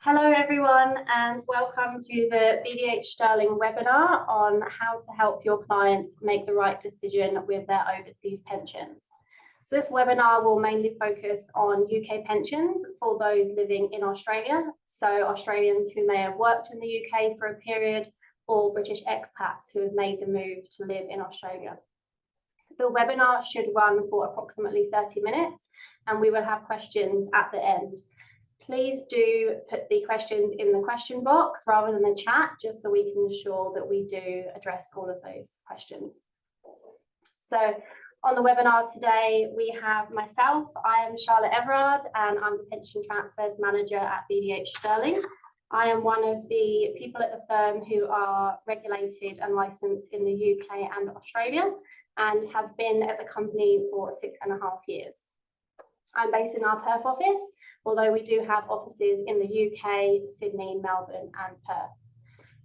Hello everyone and welcome to the BDH Sterling webinar on how to help your clients make the right decision with their overseas pensions. So this webinar will mainly focus on UK pensions for those living in Australia, so Australians who may have worked in the UK for a period or British expats who have made the move to live in Australia. The webinar should run for approximately 30 minutes and we will have questions at the end. Please do put the questions in the question box rather than the chat, just so we can ensure that we do address all of those questions. So on the webinar today, we have myself. I am Charlotte Everard and I'm the Pension Transfers Manager at BDH Sterling. I am one of the people at the firm who are regulated and licensed in the UK and Australia and have been at the company for 6.5 years. I'm based in our Perth office, although we do have offices in the UK, Sydney, Melbourne and Perth.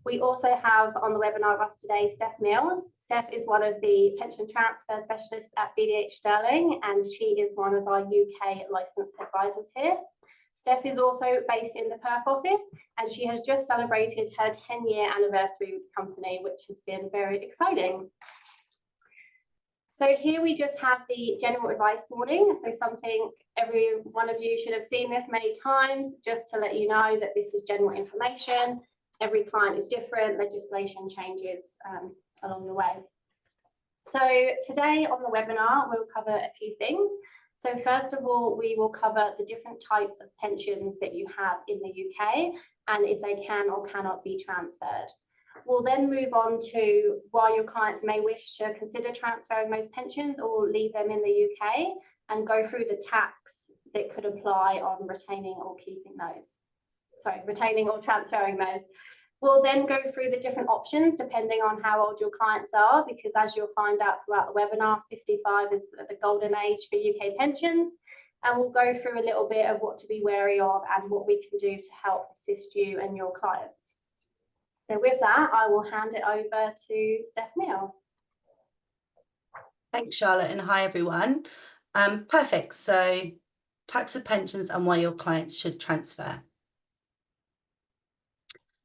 We also have on the webinar with us today, Steph Mills. Steph is one of the pension transfer specialists at BDH Sterling and she is one of our UK licensed advisors here. Steph is also based in the Perth office and she has just celebrated her 10-year anniversary with the company, which has been very exciting. So here we just have the general advice warning. So something every one of you should have seen this many times, just to let you know that this is general information. Every client is different, legislation changes along the way. So today on the webinar, we'll cover a few things. So first of all, we will cover the different types of pensions that you have in the UK and if they can or cannot be transferred. We'll then move on to why your clients may wish to consider transferring those pensions or leave them in the UK and go through the tax that could apply on retaining or keeping those. Sorry, retaining or transferring those. We'll then go through the different options depending on how old your clients are, because as you'll find out throughout the webinar, 55 is the golden age for UK pensions. And we'll go through a little bit of what to be wary of and what we can do to help assist you and your clients. So with that, I will hand it over to Steph Mills. Thanks, Charlotte, and hi, everyone. Perfect. So types of pensions and why your clients should transfer.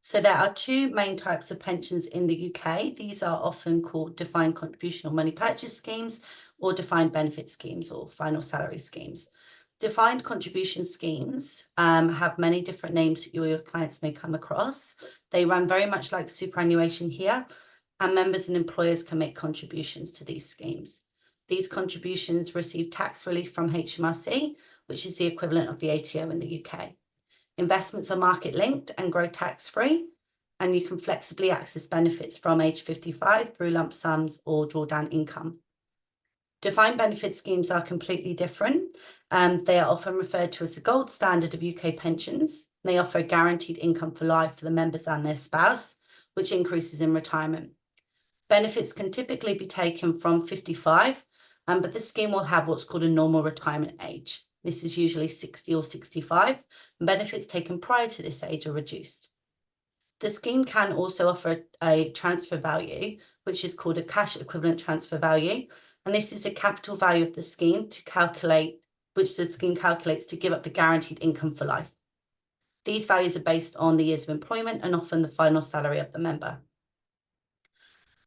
So there are two main types of pensions in the UK. These are often called defined contribution or money purchase schemes or defined benefit schemes or final salary schemes. Defined contribution schemes have many different names that your clients may come across. They run very much like superannuation here, and members and employers can make contributions to these schemes. These contributions receive tax relief from HMRC, which is the equivalent of the ATO in the UK. Investments are market linked and grow tax-free, and you can flexibly access benefits from age 55 through lump sums or drawdown income. Defined benefit schemes are completely different. They are often referred to as the gold standard of UK pensions. They offer a guaranteed income for life for the members and their spouse, which increases in retirement. Benefits can typically be taken from 55, but the scheme will have what's called a normal retirement age. This is usually 60 or 65, and benefits taken prior to this age are reduced. The scheme can also offer a transfer value, which is called a cash equivalent transfer value. And this is a capital value of the scheme to calculate, which the scheme calculates to give up the guaranteed income for life. These values are based on the years of employment and often the final salary of the member.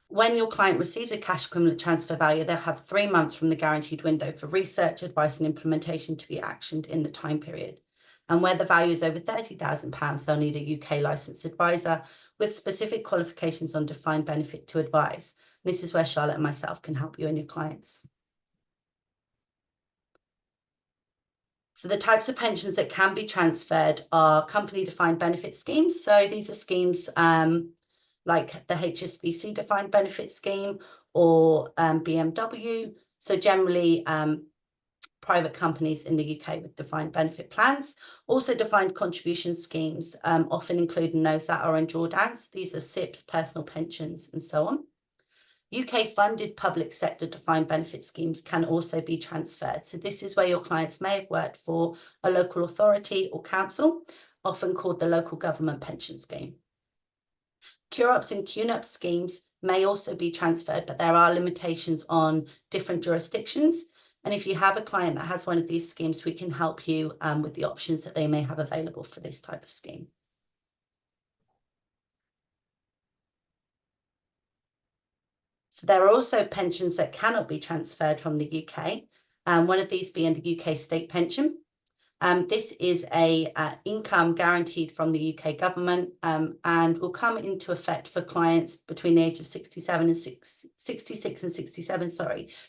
When your client receives a cash equivalent transfer value, they'll have 3 months from the guaranteed window for research, advice and implementation to be actioned in the time period. And where the value is over £30,000, they'll need a UK licensed advisor with specific qualifications on defined benefit to advise. This is where Charlotte and myself can help you and your clients. So the types of pensions that can be transferred are company defined benefit schemes. So these are schemes like the HSBC defined benefit scheme or BMW. So generally private companies in the UK with defined benefit plans. Also defined contribution schemes, often including those that are in drawdowns. These are SIPs, personal pensions and so on. UK funded public sector defined benefit schemes can also be transferred. So this is where your clients may have worked for a local authority or council, often called the local government pension scheme. CUROPS and QNUP schemes may also be transferred, but there are limitations on different jurisdictions. And if you have a client that has one of these schemes, we can help you with the options that they may have available for this type of scheme. So there are also pensions that cannot be transferred from the UK, one of these being the UK state pension. This is a income guaranteed from the UK government and will come into effect for clients between the age of 66 and 67,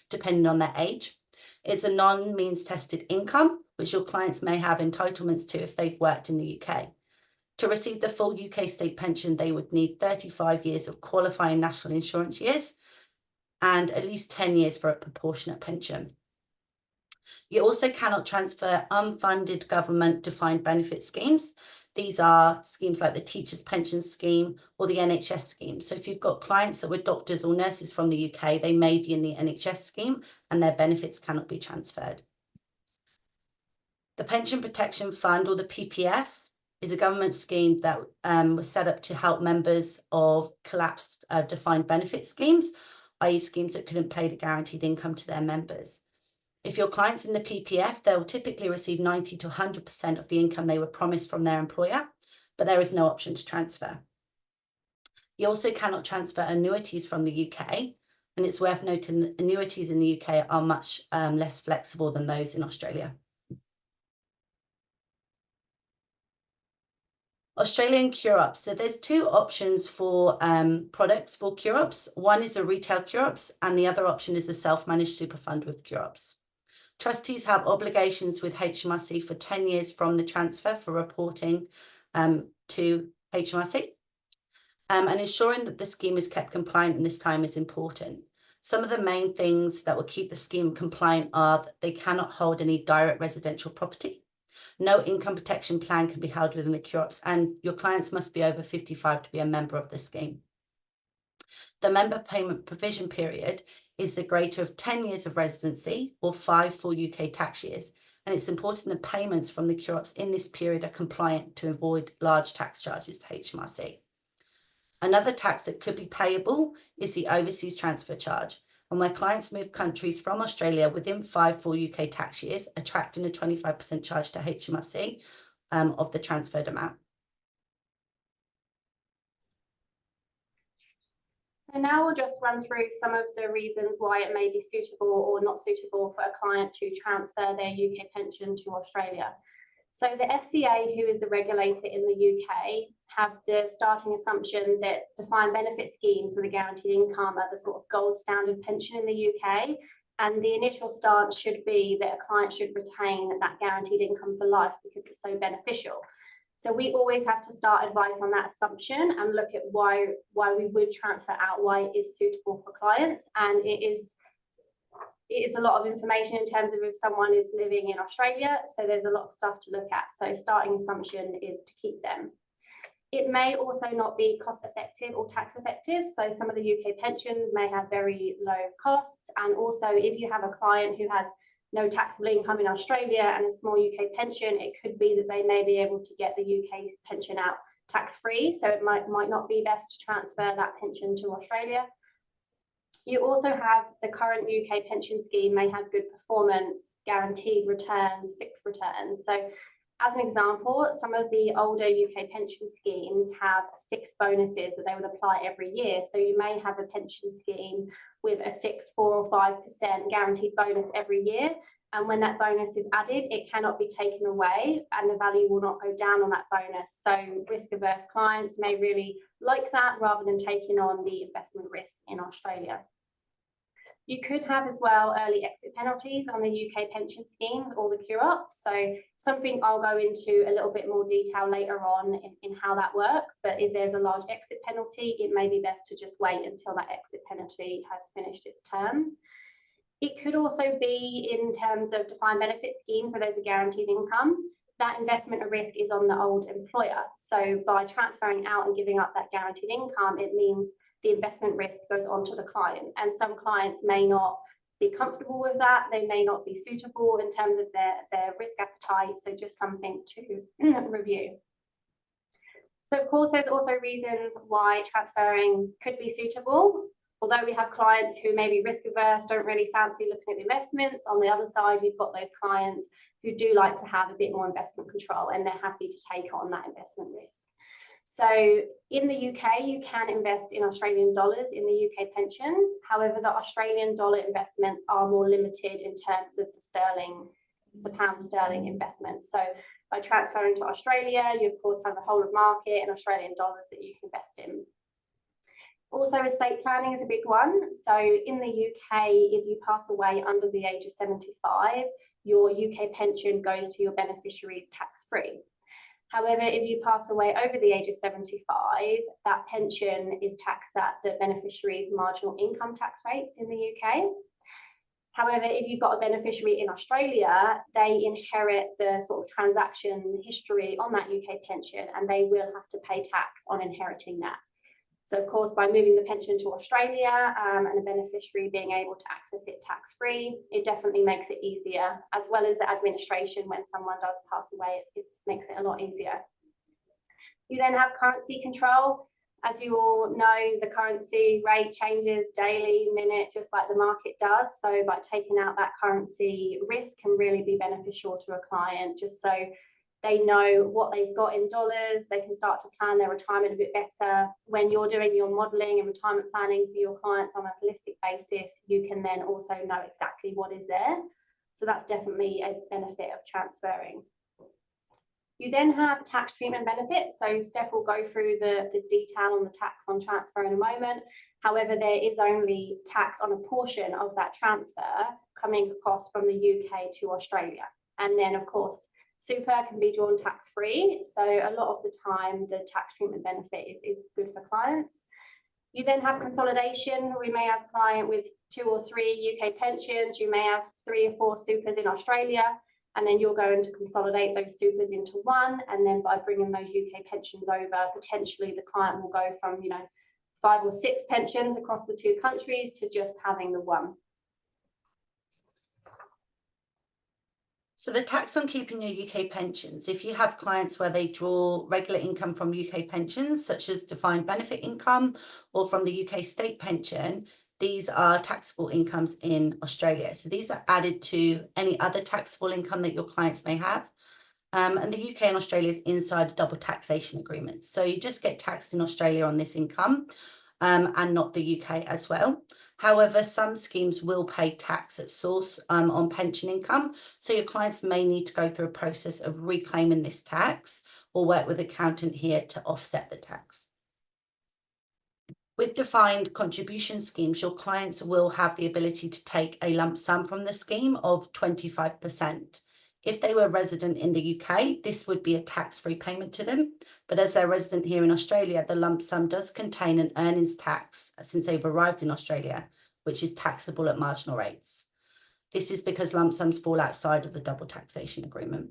depending on their age. It's a non-means tested income, which your clients may have entitlements to if they've worked in the UK. To receive the full UK state pension, they would need 35 years of qualifying national insurance years and at least 10 years for a proportionate pension. You also cannot transfer unfunded government defined benefit schemes. These are schemes like the Teachers' Pension Scheme or the NHS scheme. So if you've got clients that were doctors or nurses from the UK, they may be in the NHS scheme and their benefits cannot be transferred. The Pension Protection Fund, or the PPF, is a government scheme that was set up to help members of collapsed defined benefit schemes, i.e. schemes that couldn't pay the guaranteed income to their members. If your client's in the PPF, they'll typically receive 90 to 100% of the income they were promised from their employer, but there is no option to transfer. You also cannot transfer annuities from the UK, and it's worth noting that annuities in the UK are much less flexible than those in Australia. Australian cure-ups. So there's two options for products for cure-ups. One is a retail cure-ups, and the other option is a self-managed super fund with cure-ups. Trustees have obligations with HMRC for 10 years from the transfer for reporting to HMRC. And ensuring that the scheme is kept compliant in this time is important. Some of the main things that will keep the scheme compliant are that they cannot hold any direct residential property. No income protection plan can be held within the cure-ups, and your clients must be over 55 to be a member of the scheme. The member payment provision period is the greater of 10 years of residency or 5 full UK tax years. And it's important that payments from the cure-ups in this period are compliant to avoid large tax charges to HMRC. Another tax that could be payable is the overseas transfer charge. And where clients move countries from Australia within 5 full UK tax years, attracting a 25% charge to HMRC of the transferred amount. So now we'll just run through some of the reasons why it may be suitable or not suitable for a client to transfer their UK pension to Australia. So the FCA, who is the regulator in the UK, have the starting assumption that defined benefit schemes with a guaranteed income are the sort of gold standard pension in the UK. And the initial stance should be that a client should retain that guaranteed income for life because it's so beneficial. So we always have to start advice on that assumption and look at why we would transfer out, why it is suitable for clients. And it is a lot of information in terms of if someone is living in Australia. So there's a lot of stuff to look at. So starting assumption is to keep them. It may also not be cost effective or tax effective. So some of the UK pensions may have very low costs. And also if you have a client who has no taxable income in Australia and a small UK pension, it could be that they may be able to get the UK pension out tax-free. So it might not be best to transfer that pension to Australia. You also have the current UK pension scheme may have good performance, guaranteed returns, fixed returns. So as an example, some of the older UK pension schemes have fixed bonuses that they would apply every year. So you may have a pension scheme with a fixed 4 or 5% guaranteed bonus every year. And when that bonus is added, it cannot be taken away and the value will not go down on that bonus. So risk-averse clients may really like that rather than taking on the investment risk in Australia. You could have as well early exit penalties on the UK pension schemes or the cure-ups. So something I'll go into a little bit more detail later on in how that works. But if there's a large exit penalty, it may be best to just wait until that exit penalty has finished its term. It could also be in terms of defined benefit schemes where there's a guaranteed income. That investment risk is on the old employer. So by transferring out and giving up that guaranteed income, it means the investment risk goes on to the client. And some clients may not be comfortable with that. They may not be suitable in terms of their risk appetite. So just something to review. So of course, there's also reasons why transferring could be suitable. Although we have clients who may be risk averse, don't really fancy looking at the investments, on the other side, you've got those clients who do like to have a bit more investment control and they're happy to take on that investment risk. So in the UK, you can invest in Australian dollars in the UK pensions. However, the Australian dollar investments are more limited in terms of the pound sterling investment. So by transferring to Australia, you of course have the whole of market in Australian dollars that you can invest in. Also, estate planning is a big one. So in the UK, if you pass away under the age of 75, your UK pension goes to your beneficiaries tax-free. However, if you pass away over the age of 75, that pension is taxed at the beneficiary's marginal income tax rates in the UK. However, if you've got a beneficiary in Australia, they inherit the sort of transaction history on that UK pension, and they will have to pay tax on inheriting that. So of course, by moving the pension to Australia and a beneficiary being able to access it tax-free, it definitely makes it easier, as well as the administration when someone does pass away, it makes it a lot easier. You then have currency control. As you all know, the currency rate changes daily, minute, just like the market does. So by taking out that currency risk can really be beneficial to a client, just so they know what they've got in dollars. They can start to plan their retirement a bit better. When you're doing your modelling and retirement planning for your clients on a holistic basis, you can then also know exactly what is there. So that's definitely a benefit of transferring. You then have tax treatment benefits. So Steph will go through the detail on the tax on transfer in a moment. However, there is only tax on a portion of that transfer coming across from the UK to Australia. And then, of course, super can be drawn tax-free. So a lot of the time, the tax treatment benefit is good for clients. You then have consolidation. We may have a client with 2 or 3 UK pensions. You may have 3 or 4 supers in Australia, and then you're going to consolidate those supers into one. And then by bringing those UK pensions over, potentially the client will go from, 5 or 6 pensions across the 2 countries to just having the one. So the tax on keeping your UK pensions, if you have clients where they draw regular income from UK pensions, such as defined benefit income or from the UK state pension, these are taxable incomes in Australia. So these are added to any other taxable income that your clients may have. And the UK and Australia is inside a double taxation agreement. So you just get taxed in Australia on this income and not the UK as well. However, some schemes will pay tax at source on pension income. So your clients may need to go through a process of reclaiming this tax or work with an accountant here to offset the tax. With defined contribution schemes, your clients will have the ability to take a lump sum from the scheme of 25%. If they were resident in the UK, this would be a tax-free payment to them. But as they're resident here in Australia, the lump sum does contain an earnings tax since they've arrived in Australia, which is taxable at marginal rates. This is because lump sums fall outside of the double taxation agreement.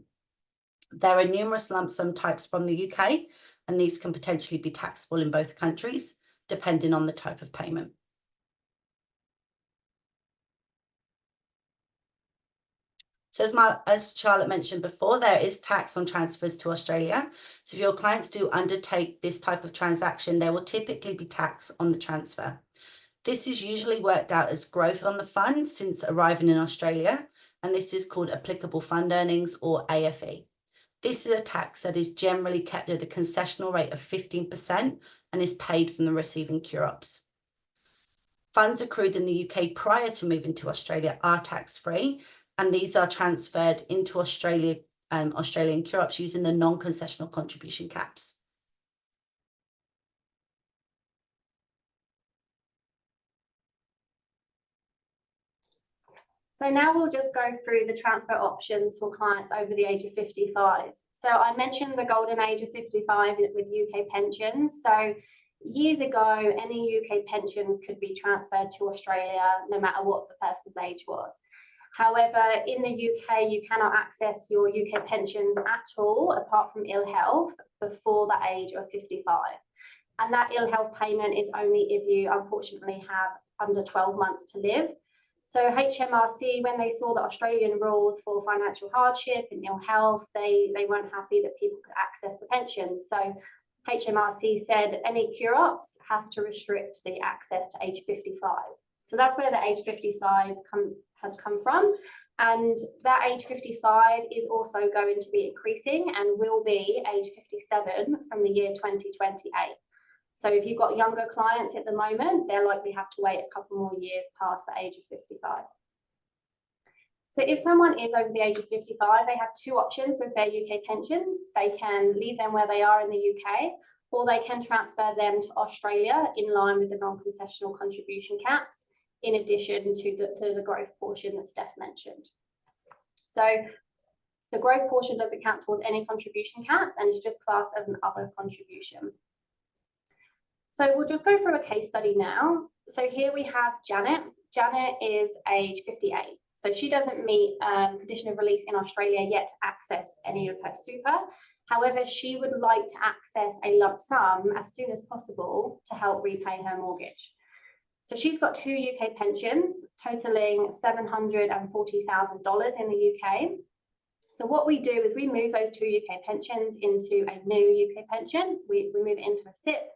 There are numerous lump sum types from the UK, and these can potentially be taxable in both countries, depending on the type of payment. So as Charlotte mentioned before, there is tax on transfers to Australia. So if your clients do undertake this type of transaction, there will typically be tax on the transfer. This is usually worked out as growth on the fund since arriving in Australia, and this is called applicable fund earnings, or AFE. This is a tax that is generally kept at a concessional rate of 15% and is paid from the receiving QROPs. Funds accrued in the UK prior to moving to Australia are tax-free, and these are transferred into Australian QROPs using the non-concessional contribution caps. So now we'll just go through the transfer options for clients over the age of 55. So I mentioned the golden age of 55 with UK pensions. So years ago, any UK pensions could be transferred to Australia, no matter what the person's age was. However, in the UK, you cannot access your UK pensions at all, apart from ill health, before the age of 55. And that ill health payment is only if you unfortunately have under 12 months to live. So HMRC, when they saw the Australian rules for financial hardship and ill health, they weren't happy that people could access the pensions. So HMRC said any QROPs has to restrict the access to age 55. So that's where the age 55 has come from. And that age 55 is also going to be increasing and will be age 57 from the year 2028. So if you've got younger clients at the moment, they'll likely have to wait a couple more years past the age of 55. So if someone is over the age of 55, they have two options with their UK pensions. They can leave them where they are in the UK, or they can transfer them to Australia in line with the non-concessional contribution caps, in addition to the growth portion that Steph mentioned. So the growth portion doesn't count towards any contribution caps and is just classed as an other contribution. So we'll just go through a case study now. So here we have Janet. Janet is age 58. So she doesn't meet condition of release in Australia yet to access any of her super. However, she would like to access a lump sum as soon as possible to help repay her mortgage. So she's got two UK pensions totaling $740,000 in the UK. So what we do is we move those two UK pensions into a new UK pension. We move it into a SIPP,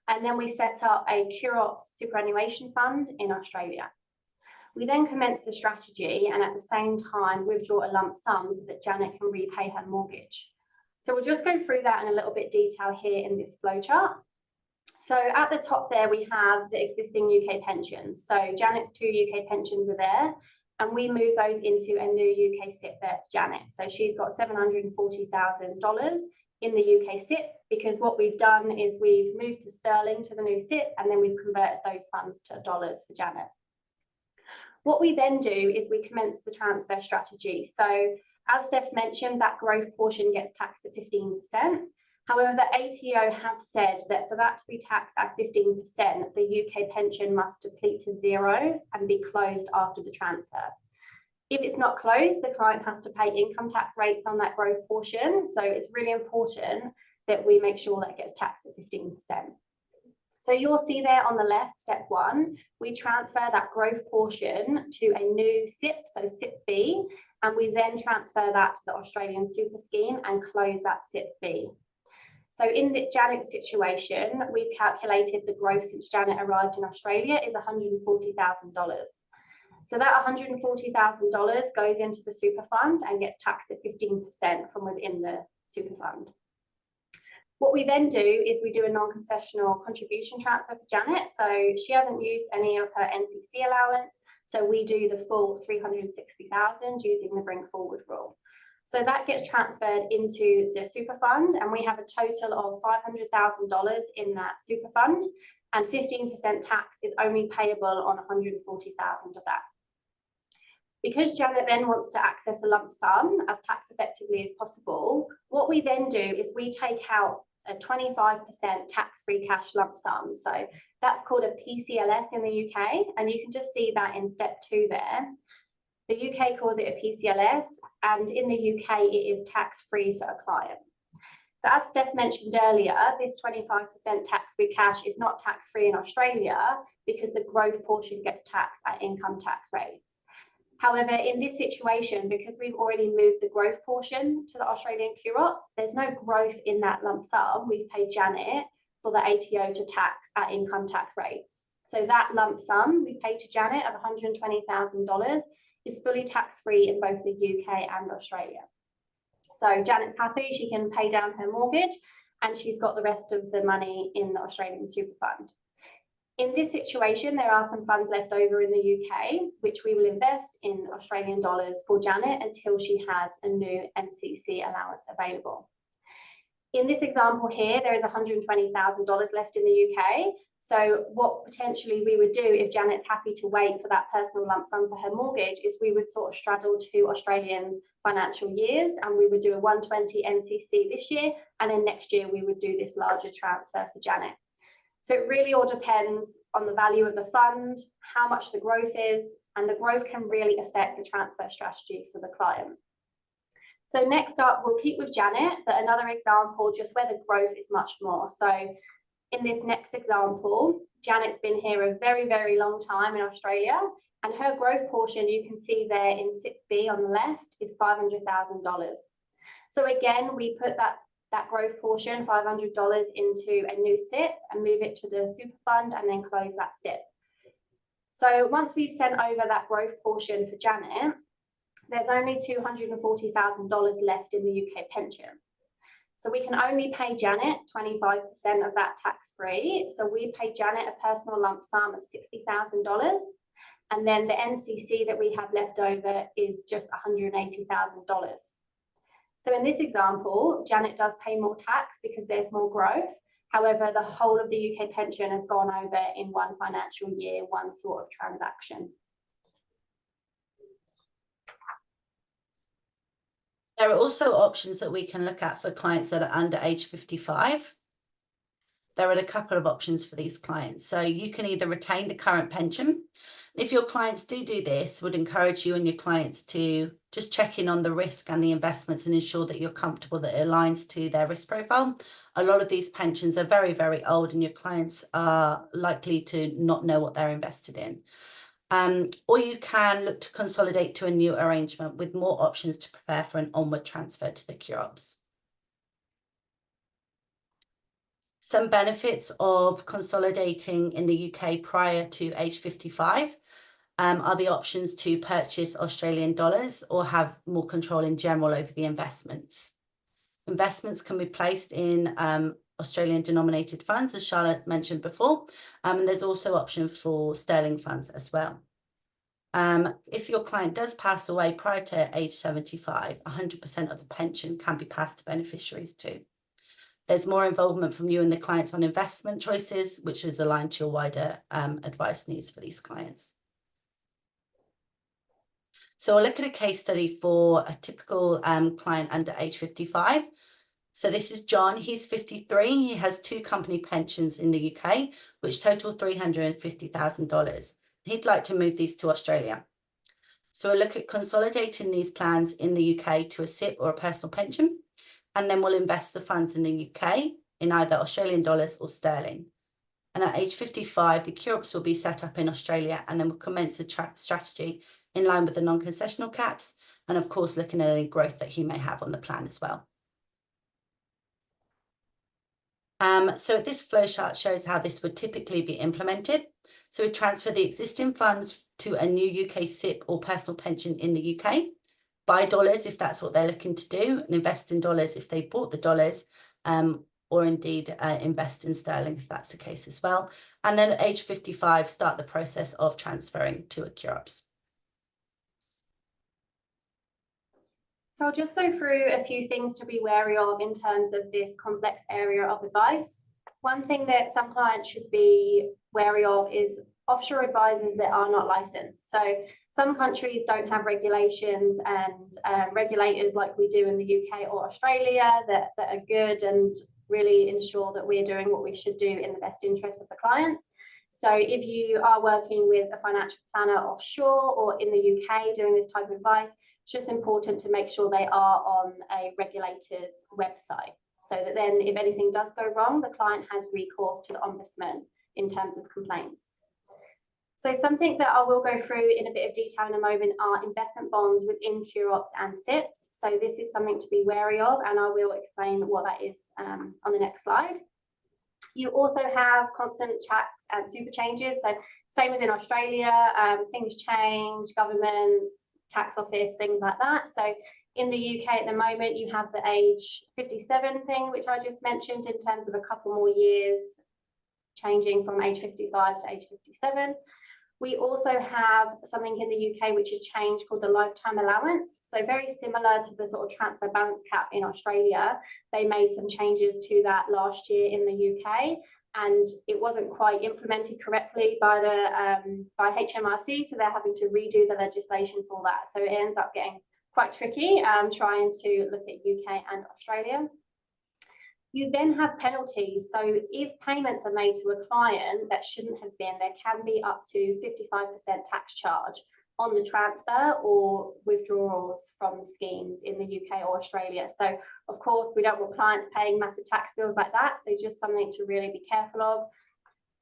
and then we set up a CUROPS superannuation fund in Australia. We then commence the strategy and at the same time withdraw a lump sum so that Janet can repay her mortgage. So we'll just go through that in a little bit detail here in this flowchart. So at the top there, we have the existing UK pensions. So Janet's two UK pensions are there, and we move those into a new UK SIPP there for Janet. So she's got $740,000 in the UK SIPP, because what we've done is we've moved the sterling to the new SIPP, and then we've converted those funds to dollars for Janet. What we then do is we commence the transfer strategy. So as Steph mentioned, that growth portion gets taxed at 15%. However, the ATO have said that for that to be taxed at 15%, the UK pension must deplete to zero and be closed after the transfer. If it's not closed, the client has to pay income tax rates on that growth portion. So it's really important that we make sure that it gets taxed at 15%. So you'll see there on the left, step one, we transfer that growth portion to a new SIPP, so SIPP B, and we then transfer that to the Australian super scheme and close that SIPP B. So in Janet's situation, we've calculated the growth since Janet arrived in Australia is $140,000. So that $140,000 goes into the super fund and gets taxed at 15% from within the super fund. What we then do is we do a non-concessional contribution transfer for Janet. So she hasn't used any of her NCC allowance. So we do the full $360,000 using the bring forward rule. So that gets transferred into the super fund, and we have a total of $500,000 in that super fund, and 15% tax is only payable on $140,000 of that. Because Janet then wants to access a lump sum as tax effectively as possible, what we then do is we take out a 25% tax-free cash lump sum. So that's called a PCLS in the UK, and you can just see that in step 2 there. The UK calls it a PCLS, and in the UK it is tax-free for a client. So as Steph mentioned earlier, this 25% tax-free cash is not tax-free in Australia because the growth portion gets taxed at income tax rates. However, in this situation, because we've already moved the growth portion to the Australian CUROPS, there's no growth in that lump sum we've paid Janet for the ATO to tax at income tax rates. So that lump sum we paid to Janet of $120,000 is fully tax-free in both the UK and Australia. So Janet's happy, she can pay down her mortgage, and she's got the rest of the money in the Australian super fund. In this situation, there are some funds left over in the UK, which we will invest in Australian dollars for Janet until she has a new NCC allowance available. In this example here, there is $120,000 left in the UK. So what potentially we would do if Janet's happy to wait for that personal lump sum for her mortgage is we would sort of straddle 2 Australian financial years, and we would do a 120 NCC this year, and then next year we would do this larger transfer for Janet. So it really all depends on the value of the fund, how much the growth is, and the growth can really affect the transfer strategy for the client. So next up, we'll keep with Janet, but another example just where the growth is much more. So in this next example, Janet's been here a very, very long time in Australia, and her growth portion you can see there in SIPP B on the left is $500,000. So again, we put that growth portion, $500, into a new SIPP and move it to the super fund and then close that SIPP. So once we've sent over that growth portion for Janet, there's only $240,000 left in the UK pension. So we can only pay Janet 25% of that tax-free. So we pay Janet a personal lump sum of $60,000. And then the NCC that we have left over is just $180,000. So in this example, Janet does pay more tax because there's more growth. However, the whole of the UK pension has gone over in one financial year, one sort of transaction. There are also options that we can look at for clients that are under age 55. There are a couple of options for these clients. So you can either retain the current pension. If your clients do this, would encourage you and your clients to just check in on the risk and the investments and ensure that you're comfortable that it aligns to their risk profile. A lot of these pensions are very, very old and your clients are likely to not know what they're invested in. Or you can look to consolidate to a new arrangement with more options to prepare for an onward transfer to the CUROPS. Some benefits of consolidating in the UK prior to age 55 are the options to purchase Australian dollars or have more control in general over the investments. Investments can be placed in Australian denominated funds, as Charlotte mentioned before, and there's also option for sterling funds as well. If your client does pass away prior to age 75, 100% of the pension can be passed to beneficiaries too. There's more involvement from you and the clients on investment choices, which is aligned to your wider advice needs for these clients. So I'll look at a case study for a typical client under age 55. So this is John, he's 53, he has 2 company pensions in the UK, which total $350,000. He'd like to move these to Australia. So we'll look at consolidating these plans in the UK to a SIPP or a personal pension, and then we'll invest the funds in the UK in either Australian dollars or sterling. And at age 55, the CUROPS will be set up in Australia, and then we'll commence a strategy in line with the non-concessional caps, and of course, looking at any growth that he may have on the plan as well. So this flowchart shows how this would typically be implemented. So we transfer the existing funds to a new UK SIPP or personal pension in the UK, buy dollars if that's what they're looking to do, and invest in dollars if they bought the dollars, or indeed invest in sterling if that's the case as well. And then at age 55, start the process of transferring to a CUROPS. So I'll just go through a few things to be wary of in terms of this complex area of advice. One thing that some clients should be wary of is offshore advisors that are not licensed. So some countries don't have regulations and regulators like we do in the UK or Australia that are good and really ensure that we're doing what we should do in the best interest of the clients. So if you are working with a financial planner offshore or in the UK doing this type of advice, it's just important to make sure they are on a regulator's website, so that then if anything does go wrong, the client has recourse to the Ombudsman in terms of complaints. So something that I will go through in a bit of detail in a moment are investment bonds within CUROPS and SIPPs. So this is something to be wary of, and I will explain what that is on the next slide. You also have constant checks and super changes. So same as in Australia, things change, governments, tax office, things like that. So in the UK at the moment, you have the age 57 thing, which I just mentioned, in terms of a couple more years changing from age 55 to age 57. We also have something in the UK which has changed called the lifetime allowance. So very similar to the sort of transfer balance cap in Australia, they made some changes to that last year in the UK, and it wasn't quite implemented correctly by the by HMRC, so they're having to redo the legislation for that. So it ends up getting quite tricky trying to look at UK and Australia. You then have penalties. So if payments are made to a client that shouldn't have been, there can be up to 55% tax charge on the transfer or withdrawals from the schemes in the UK or Australia. So of course, we don't want clients paying massive tax bills like that. So just something to really be careful of.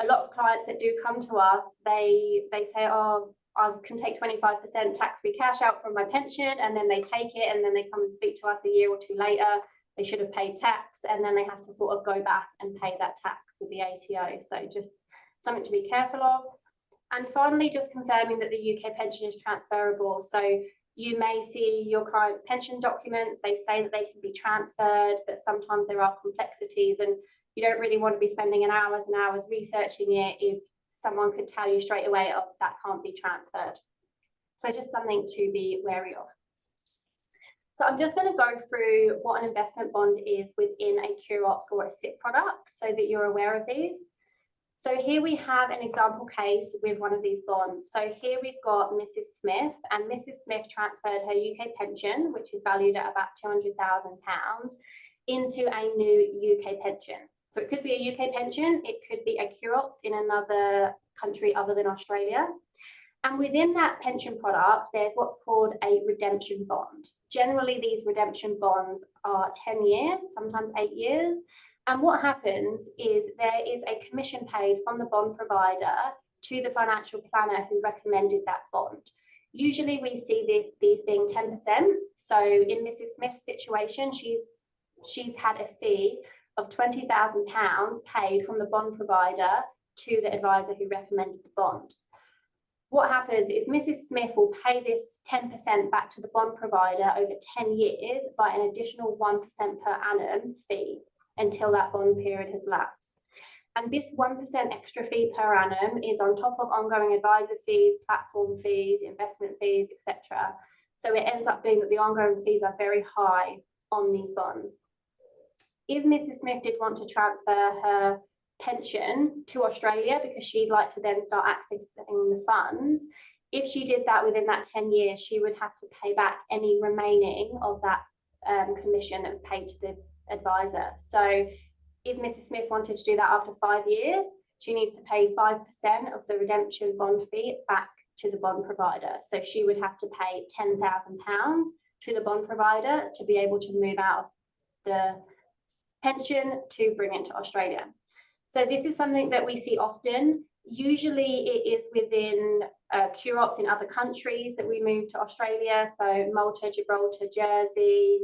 A lot of clients that do come to us, they say, oh, I can take 25% tax-free cash out from my pension, and then they take it and then they come and speak to us a year or two later. They should have paid tax, and then they have to sort of go back and pay that tax with the ATO. So just something to be careful of. And finally, just confirming that the UK pension is transferable. So You may see your client's pension documents. They say that they can be transferred, but sometimes there are complexities, and you don't really want to be spending hours and hours researching it if someone could tell you straight away, oh, that can't be transferred. So just something to be wary of. So I'm just going to go through what an investment bond is within a CureOps or a SIPP product so that you're aware of these. So here we have an example case with one of these bonds. So here we've got Mrs. Smith, and Mrs. Smith transferred her UK pension, which is valued at about £200,000, into a new UK pension. So it could be a UK pension, it could be a CureOps in another country other than Australia. And within that pension product, there's what's called a redemption bond. Generally, these redemption bonds are 10 years, sometimes 8 years. And what happens is there is a commission paid from the bond provider to the financial planner who recommended that bond. Usually we see these being 10%. So in Mrs. Smith's situation, she's had a fee of £20,000 paid from the bond provider to the advisor who recommended the bond. What happens is Mrs. Smith will pay this 10% back to the bond provider over 10 years by an additional 1% per annum fee until that bond period has lapsed. And this 1% extra fee per annum is on top of ongoing advisor fees, platform fees, investment fees, etc. So it ends up being that the ongoing fees are very high on these bonds. If Mrs. Smith did want to transfer her pension to Australia because she'd like to then start accessing the funds, if she did that within that 10 years, she would have to pay back any remaining of that commission that was paid to the advisor. So if Mrs. Smith wanted to do that after 5 years, she needs to pay 5% of the redemption bond fee back to the bond provider. So she would have to pay £10,000 to the bond provider to be able to move out of the pension to bring it to Australia. So this is something that we see often. Usually it is within CureOps in other countries that we move to Australia, so Malta, Gibraltar, Jersey,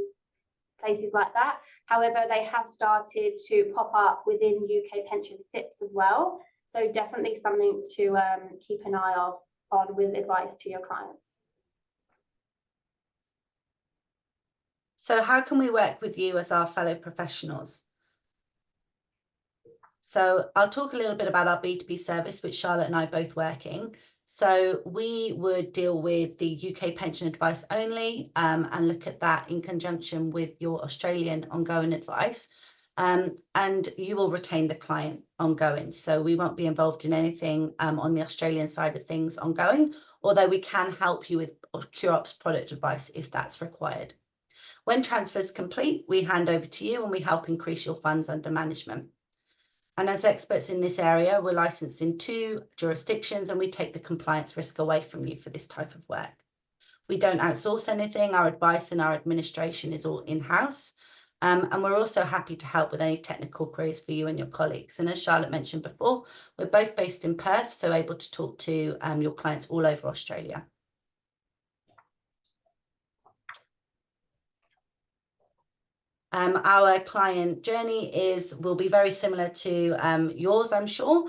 places like that. However, they have started to pop up within UK pension SIPPs as well. So definitely something to keep an eye on with advice to your clients. So how can we work with you as our fellow professionals? So I'll talk a little bit about our B2B service, which Charlotte and I both working. So we would deal with the UK pension advice only and look at that in conjunction with your Australian ongoing advice. And you will retain the client ongoing. So we won't be involved in anything on the Australian side of things ongoing, although we can help you with CureOps product advice if that's required. When transfers complete, we hand over to you and we help increase your funds under management. And as experts in this area, we're licensed in 2 jurisdictions and we take the compliance risk away from you for this type of work. We don't outsource anything. Our advice and our administration is all in-house. And we're also happy to help with any technical queries for you and your colleagues. And as Charlotte mentioned before, we're both based in Perth, so able to talk to your clients all over Australia. Our client journey will be very similar to yours, I'm sure.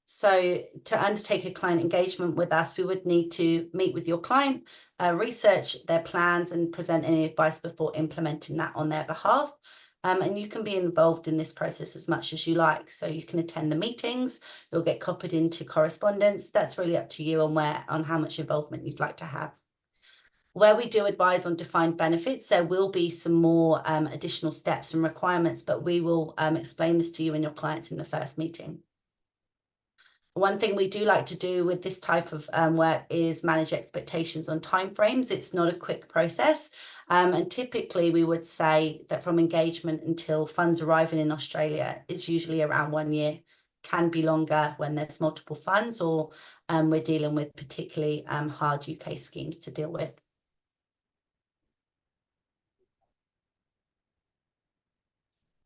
So to undertake a client engagement with us, we would need to meet with your client, research their plans and present any advice before implementing that on their behalf. And you can be involved in this process as much as you like. So you can attend the meetings, you'll get copied into correspondence. That's really up to you on how much involvement you'd like to have. Where we do advise on defined benefits, there will be some more additional steps and requirements, but we will explain this to you and your clients in the first meeting. One thing we do like to do with this type of work is manage expectations on timeframes. It's not a quick process. And typically we would say that from engagement until funds arriving in Australia is usually around 1 year. Can be longer when there's multiple funds or we're dealing with particularly hard UK schemes to deal with.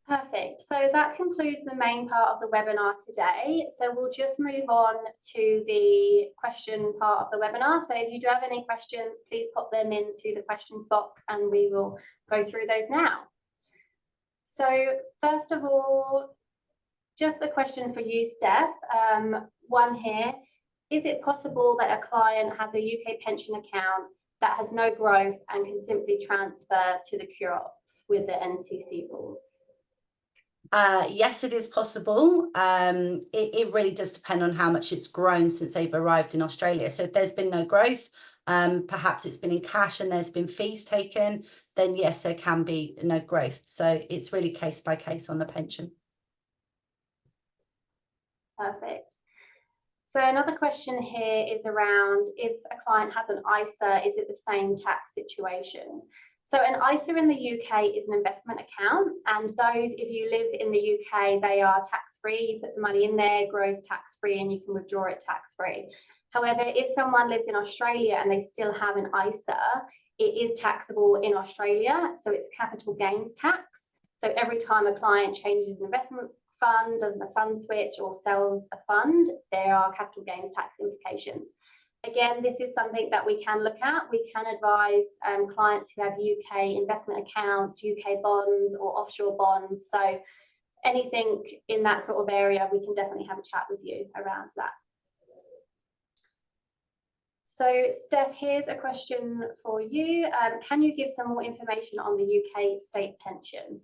Perfect. So that concludes the main part of the webinar today. So we'll just move on to the question part of the webinar. So if you do have any questions, please pop them into the questions box and we will go through those now. So first of all, just a question for you, Steph. One here, is it possible that a client has a UK pension account that has no growth and can simply transfer to the CUROPS with the NCC rules? Yes, it is possible. It really does depend on how much it's grown since they've arrived in Australia. So if there's been no growth, perhaps it's been in cash and there's been fees taken, then yes, there can be no growth. So it's really case by case on the pension. Perfect. So another question here is around, if a client has an ISA, is it the same tax situation? So an ISA in the UK is an investment account, and those, if you live in the UK, they are tax-free. You put the money in there, grows tax-free, and you can withdraw it tax-free. However, if someone lives in Australia and they still have an ISA, it is taxable in Australia, so it's capital gains tax. So every time a client changes an investment fund, does a fund switch, or sells a fund, there are capital gains tax implications. Again, this is something that we can look at. We can advise clients who have UK investment accounts, UK bonds, or offshore bonds. So anything in that sort of area, we can definitely have a chat with you around that. So Steph, here's a question for you. Can you give some more information on the UK state pension?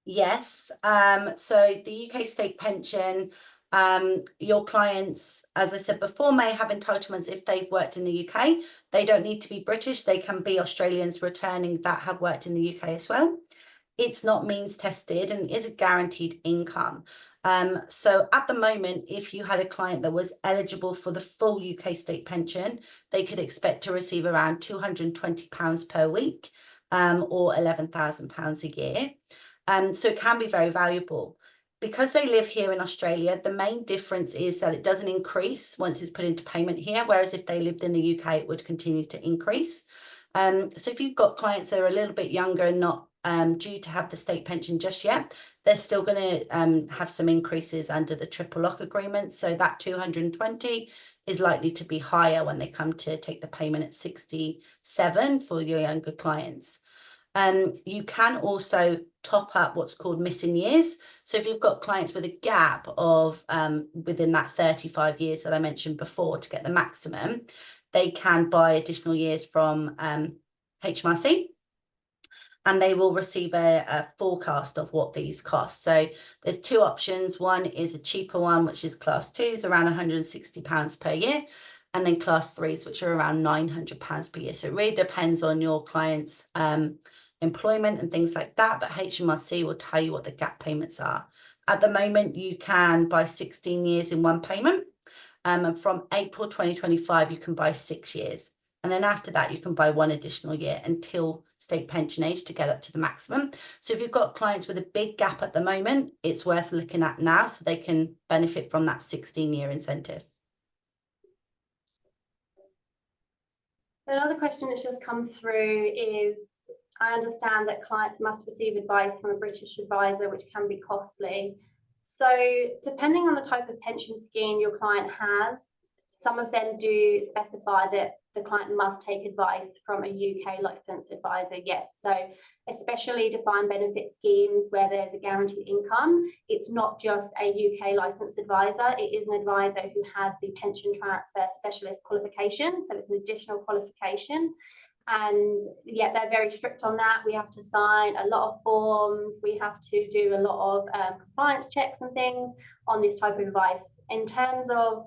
Yes. So the UK state pension, your clients, as I said before, may have entitlements if they've worked in the UK. They don't need to be British. They can be Australians returning that have worked in the UK as well. It's not means tested and is a guaranteed income. So at the moment, if you had a client that was eligible for the full UK state pension, they could expect to receive around £220 per week, or £11,000 a year. So it can be very valuable. Because they live here in Australia, the main difference is that it doesn't increase once it's put into payment here, whereas if they lived in the UK, it would continue to increase. So if you've got clients that are a little bit younger and not due to have the state pension just yet, they're still going to have some increases under the triple lock agreement. So that 220 is likely to be higher when they come to take the payment at 67 for your younger clients. You can also top up what's called missing years. So if you've got clients with a gap of within that 35 years that I mentioned before to get the maximum, they can buy additional years from HMRC, and they will receive a forecast of what these cost. So there's two options. One is a cheaper one, which is class 2s, around £160 per year, and then class 3s, which are around £900 per year. So it really depends on your client's employment and things like that, but HMRC will tell you what the gap payments are. At the moment, you can buy 16 years in one payment, and from April 2025, you can buy 6 years. And then after that, you can buy one additional year until state pension age to get up to the maximum. So if you've got clients with a big gap at the moment, it's worth looking at now so they can benefit from that 16-year incentive. Another question that's just come through is, I understand that clients must receive advice from a British advisor, which can be costly. So depending on the type of pension scheme your client has, some of them do specify that the client must take advice from a UK licensed advisor, yes. So especially defined benefit schemes where there's a guaranteed income, it's not just a UK licensed advisor, it is an advisor who has the pension transfer specialist qualification. So it's an additional qualification. And yeah, they're very strict on that. We have to sign a lot of forms. We have to do a lot of compliance checks and things on this type of advice. In terms of,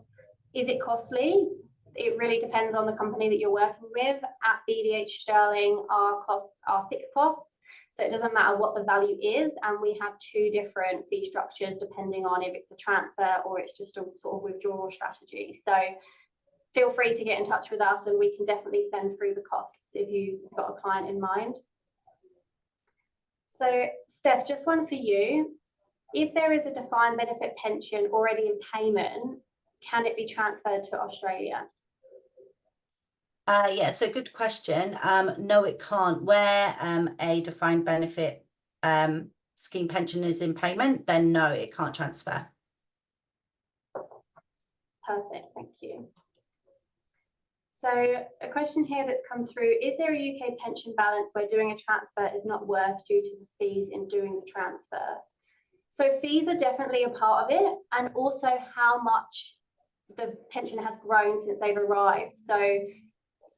is it costly? It really depends on the company that you're working with. At BDH Sterling, our costs are fixed costs. So it doesn't matter what the value is. And we have two different fee structures depending on if it's a transfer or it's just a sort of withdrawal strategy. So feel free to get in touch with us and we can definitely send through the costs if you've got a client in mind. So Steph, just one for you. If there is a defined benefit pension already in payment, can it be transferred to Australia? Yeah, so good question. No, it can't. Where a defined benefit scheme pension is in payment, then no, it can't transfer. Perfect, thank you. So a question here that's come through, is there a UK pension balance where doing a transfer is not worth due to the fees in doing the transfer? So fees are definitely a part of it, and also how much the pension has grown since they've arrived. So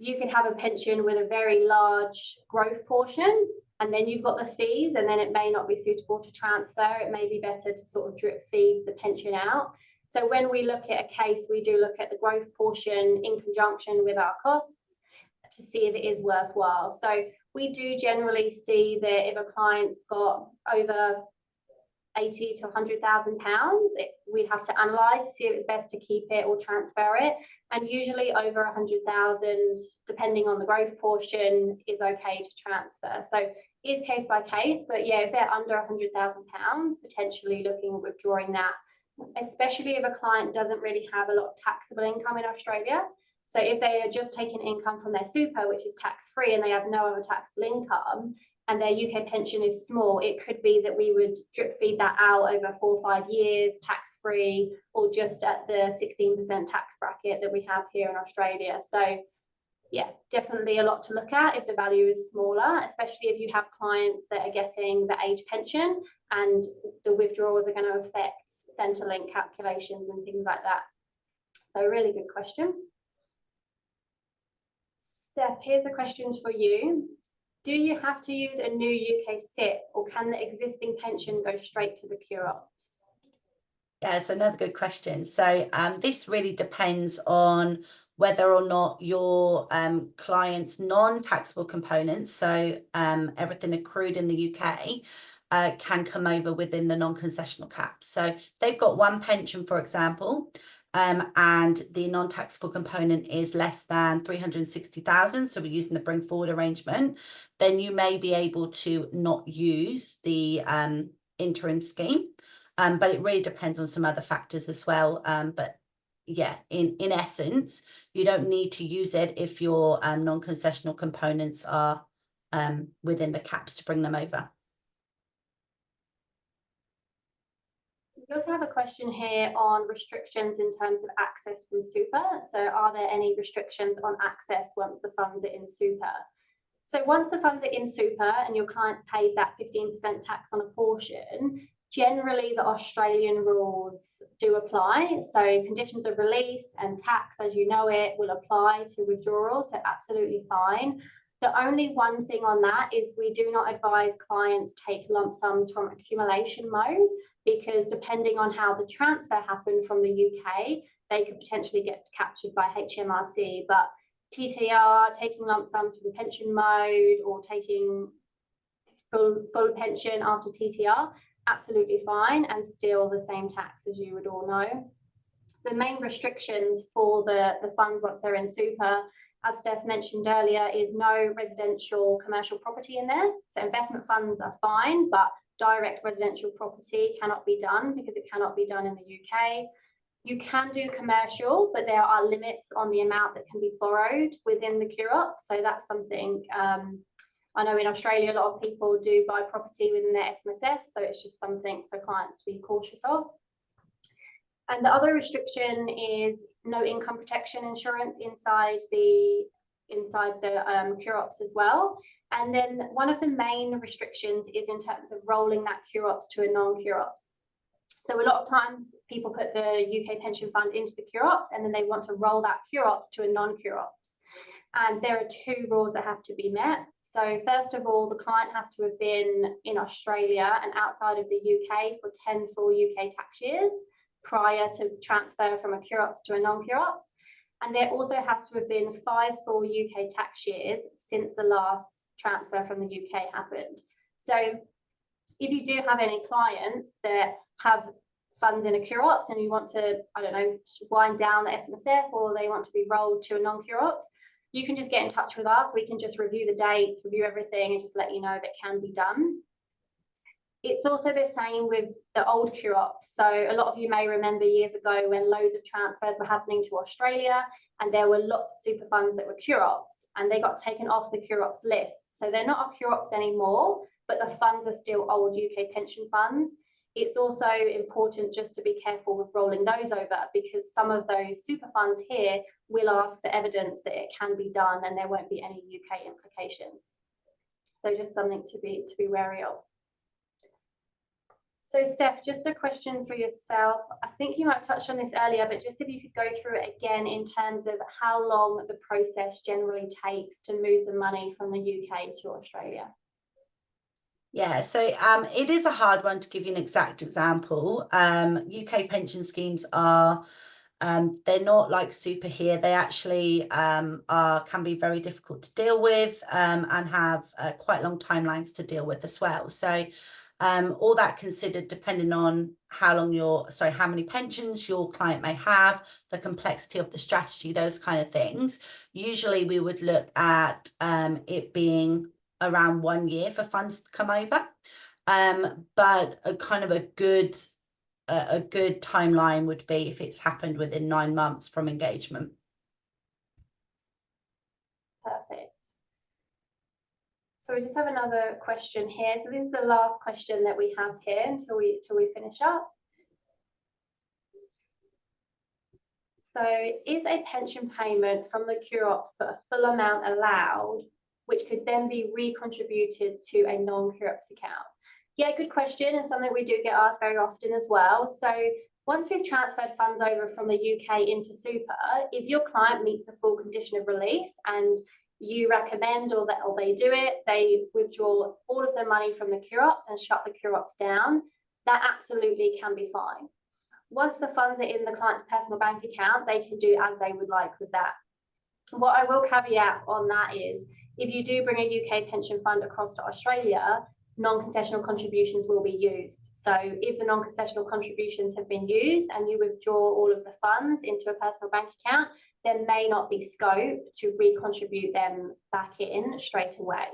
you can have a pension with a very large growth portion, and then you've got the fees, and then it may not be suitable to transfer. It may be better to sort of drip feed the pension out. So when we look at a case, we do look at the growth portion in conjunction with our costs to see if it is worthwhile. So we do generally see that if a client's got over 80 to 100,000 pounds, we'd have to analyse to see if it's best to keep it or transfer it. And usually over 100,000, depending on the growth portion, is okay to transfer. So it is case by case, but yeah, if they're under 100,000 pounds, potentially looking at withdrawing that, especially if a client doesn't really have a lot of taxable income in Australia. So if they are just taking income from their super, which is tax-free, and they have no other taxable income, and their UK pension is small, it could be that we would drip feed that out over 4 or 5 years, tax-free, or just at the 16% tax bracket that we have here in Australia. So yeah, definitely a lot to look at if the value is smaller, especially if you have clients that are getting the age pension and the withdrawals are going to affect Centrelink calculations and things like that. So really good question. Steph, here's a question for you. Do you have to use a new UK SIPP, or can the existing pension go straight to the QROPS? Yeah, so another good question. So this really depends on whether or not your client's non-taxable components, so everything accrued in the UK, can come over within the non-concessional cap. So if they've got one pension, for example, and the non-taxable component is less than 360,000, so we're using the bring forward arrangement, then you may be able to not use the interim scheme, but it really depends on some other factors as well. But yeah, in essence, you don't need to use it if your non-concessional components are within the caps to bring them over. We also have a question here on restrictions in terms of access from super. So are there any restrictions on access once the funds are in super? So once the funds are in super and your client's paid that 15% tax on a portion, generally the Australian rules do apply. So conditions of release and tax as you know it will apply to withdrawal, so absolutely fine. The only one thing on that is we do not advise clients take lump sums from accumulation mode, because depending on how the transfer happened from the UK, they could potentially get captured by HMRC. But TTR, taking lump sums from the pension mode, or taking full pension after TTR, absolutely fine, and still the same tax, as you would all know. The main restrictions for the funds once they're in super, as Steph mentioned earlier, is no residential commercial property in there. So investment funds are fine, but direct residential property cannot be done because it cannot be done in the UK. You can do commercial, but there are limits on the amount that can be borrowed within the QROP. So that's something I know in Australia, a lot of people do buy property within their SMSF. So it's just something for clients to be cautious of. And the other restriction is no income protection insurance inside the QROPS as well. And then one of the main restrictions is in terms of rolling that QROPS to a non-QROPS. So a lot of times people put the UK pension fund into the QROPS and then they want to roll that QROPS to a non-QROPS. And there are 2 rules that have to be met. So first of all, the client has to have been in Australia and outside of the UK for 10 full UK tax years prior to transfer from a QROPS to a non-QROPS. And there also has to have been 5 full UK tax years since the last transfer from the UK happened. So if you do have any clients that have funds in a QROPS and you want to, I don't know, wind down the SMSF, or they want to be rolled to a non-QROPS, you can just get in touch with us. We can just review the dates, review everything, and just let you know if it can be done. It's also the same with the old QROPS. So a lot of you may remember years ago when loads of transfers were happening to Australia and there were lots of super funds that were QROPS and they got taken off the QROPS list. So they're not a QROPS anymore, but the funds are still old UK pension funds. It's also important just to be careful with rolling those over, because some of those super funds here will ask for evidence that it can be done and there won't be any UK implications. So just something to be wary of. So Steph, just a question for yourself. I think you might have touched on this earlier, but just if you could go through it again in terms of how long the process generally takes to move the money from the UK to Australia. Yeah, so it is a hard one to give you an exact example. UK pension schemes are they're not like super here. They actually can be very difficult to deal with and have quite long timelines to deal with as well. So all that considered, depending on how many pensions your client may have, the complexity of the strategy, those kind of things. Usually we would look at it being around 1 year for funds to come over. But a kind of a good timeline would be if it's happened within 9 months from engagement. Perfect. So we just have another question here. So this is the last question that we have here until we finish up. So is a pension payment from the QROPS for a full amount allowed, which could then be recontributed to a non-QROPS account? Yeah, good question, and something we do get asked very often as well. So once we've transferred funds over from the UK into super, if your client meets the full condition of release and you recommend or they do it, they withdraw all of their money from the QROPS and shut the QROPS down, that absolutely can be fine. Once the funds are in the client's personal bank account, they can do as they would like with that. What I will caveat on that is, if you do bring a UK pension fund across to Australia, non-concessional contributions will be used. So if the non-concessional contributions have been used and you withdraw all of the funds into a personal bank account, there may not be scope to recontribute them back in straight away.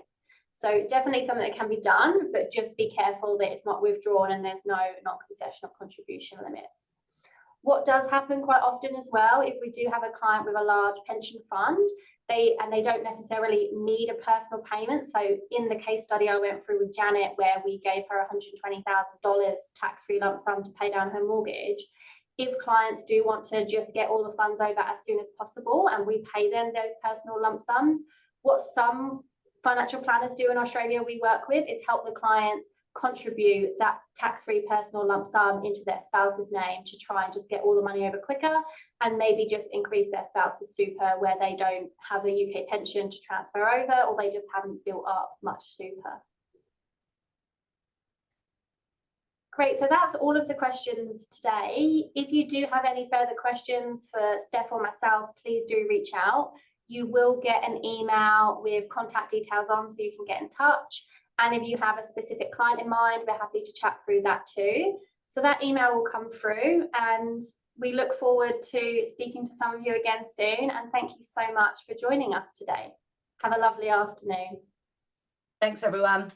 So definitely something that can be done, but just be careful that it's not withdrawn and there's no non-concessional contribution limits. What does happen quite often as well, if we do have a client with a large pension fund, they don't necessarily need a personal payment. So in the case study I went through with Janet, where we gave her $120,000 tax-free lump sum to pay down her mortgage, if clients do want to just get all the funds over as soon as possible and we pay them those personal lump sums, what some financial planners do in Australia we work with is help the clients contribute that tax-free personal lump sum into their spouse's name to try and just get all the money over quicker, and maybe just increase their spouse's super where they don't have a UK pension to transfer over, or they just haven't built up much super. Great, so that's all of the questions today. If you do have any further questions for Steph or myself, please do reach out. You will get an email with contact details on so you can get in touch. And if you have a specific client in mind, we're happy to chat through that too. So that email will come through, and we look forward to speaking to some of you again soon. And thank you so much for joining us today. Have a lovely afternoon. Thanks, everyone.